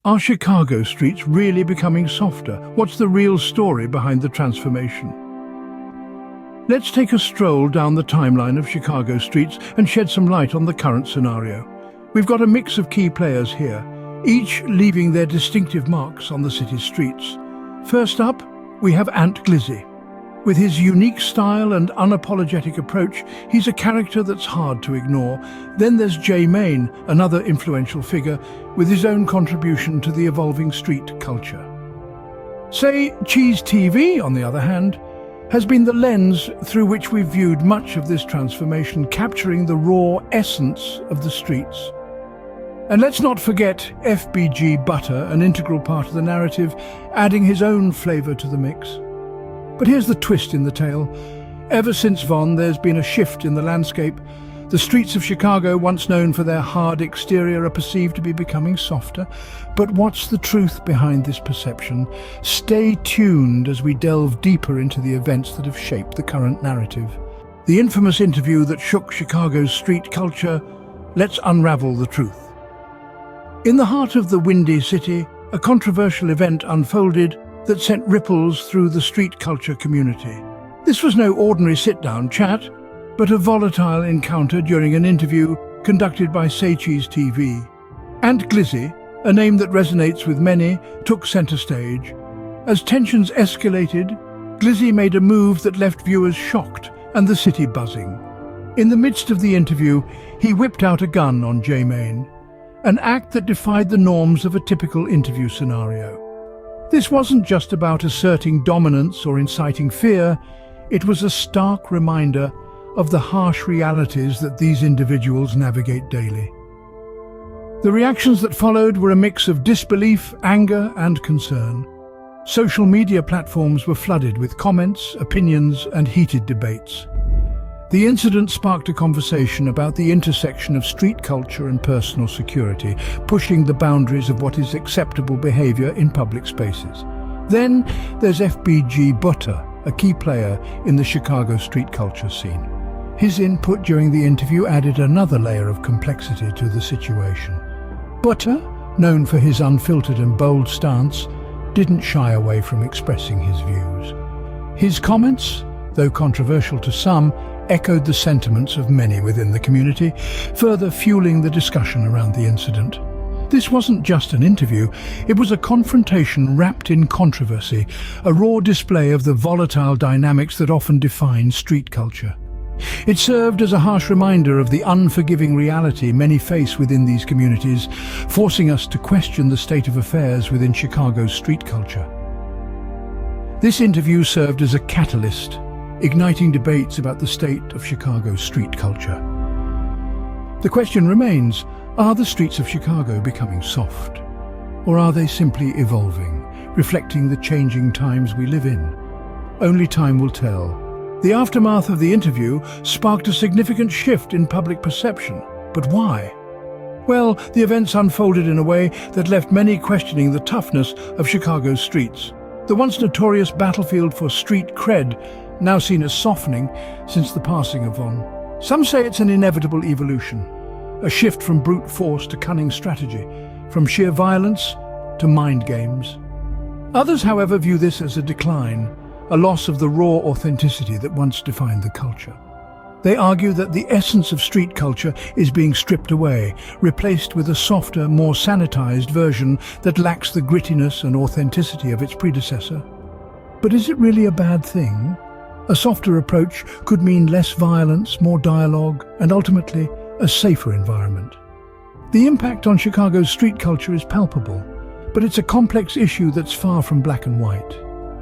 Are Chicago streets really becoming softer? What's the real story behind the transformation? Let's take a stroll down the timeline of Chicago streets and shed some light on the current scenario. We've got a mix of key players here, each leaving their distinctive marks on the city's streets. First up, we have Glizzy. With his unique style and unapologetic approach, he's a character that's hard to ignore. Then there's Main, another influential figure, with his own contribution to the evolving street culture. Say, Cheese TV, on the other hand, has been the lens through which we've viewed much of this transformation, capturing the raw essence of the streets. And let's not forget FBG Butter, an integral part of the narrative, adding his own flavour to the mix. But here's the twist in the tale. Ever since Von, there's been a shift in the landscape. The streets of Chicago, once known for their hard exterior, are perceived to be becoming softer. But what's the truth behind this perception? Stay tuned as we delve deeper into the events that have shaped the current narrative. The infamous interview that shook Chicago's street culture. Let's unravel the truth. In the heart of the Windy City, a controversial event unfolded that sent ripples through the street culture community. This was no ordinary sit-down chat, but a volatile encounter during an interview conducted by Cheese TV. And Glizzy, a name that resonates with many, took center stage. As tensions escalated, Glizzy made a move that left viewers shocked and the city buzzing. In the midst of the interview, he whipped out a gun on Main, an act that defied the norms of a typical interview scenario. This wasn't just about asserting dominance or inciting fear, it was a stark reminder of the harsh realities that these individuals navigate daily. The reactions that followed were a mix of disbelief, anger, and concern. Social media platforms were flooded with comments, opinions, and heated debates. The incident sparked a conversation about the intersection of street culture and personal security, pushing the boundaries of what is acceptable behavior in public spaces. Then there's FBG Duck, a key player in the Chicago street culture scene. His input during the interview added another layer of complexity to the situation. Butter, known for his unfiltered and bold stance, didn't shy away from expressing his views. His comments, though controversial to some, echoed the sentiments of many within the community, further fueling the discussion around the incident. This wasn't just an interview, it was a confrontation wrapped in controversy, a raw display of the volatile dynamics that often define street culture. It served as a harsh reminder of the unforgiving reality many face within these communities, forcing us to question the state of affairs within Chicago's street culture. This interview served as a catalyst, igniting debates about the state of Chicago's street culture. The question remains, are the streets of Chicago becoming soft? Or are they simply evolving, reflecting the changing times we live in? Only time will tell. The aftermath of the interview sparked a significant shift in public perception. But why? Well, the events unfolded in a way that left many questioning the toughness of Chicago's streets. The once notorious battlefield for street cred, now seen as softening since the passing of Von. Some say it's an inevitable evolution, a shift from brute force to cunning strategy, from sheer violence to mind games. Others, however, view this as a decline, a loss of the raw authenticity that once defined the culture. They argue that the essence of street culture is being stripped away, replaced with a softer, more sanitized version that lacks the grittiness and authenticity of its predecessor. But is it really a bad thing? A softer approach could mean less violence, more dialogue, and ultimately, a safer environment. The impact on Chicago's street culture is palpable, but it's a complex issue that's far from black and white.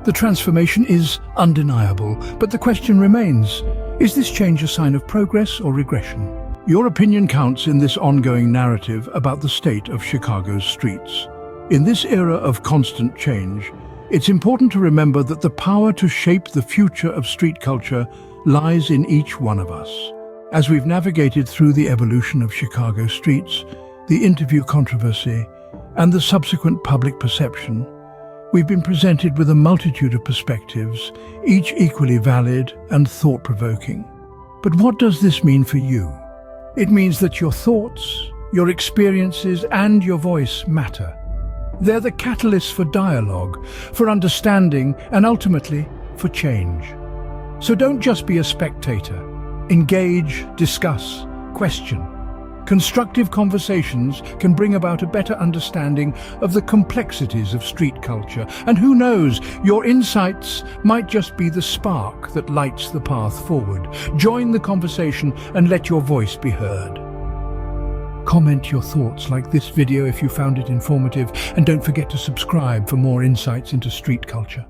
The transformation is undeniable, but the question remains, is this change a sign of progress or regression? Your opinion counts in this ongoing narrative about the state of Chicago's streets. In this era of constant change, it's important to remember that the power to shape the future of street culture lies in each one of us. As we've navigated through the evolution of Chicago streets, the interview controversy, and the subsequent public perception, we've been presented with a multitude of perspectives, each equally valid and thought-provoking. But what does this mean for you? It means that your thoughts, your experiences, and your voice matter. They're the catalysts for dialogue, for understanding, and ultimately, for change. So don't just be a spectator. Engage, discuss, question. Constructive conversations can bring about a better understanding of the complexities of street culture. And who knows, your insights might just be the spark that lights the path forward. Join the conversation and let your voice be heard. Comment your thoughts, like this video if you found it informative, and don't forget to subscribe for more insights into street culture.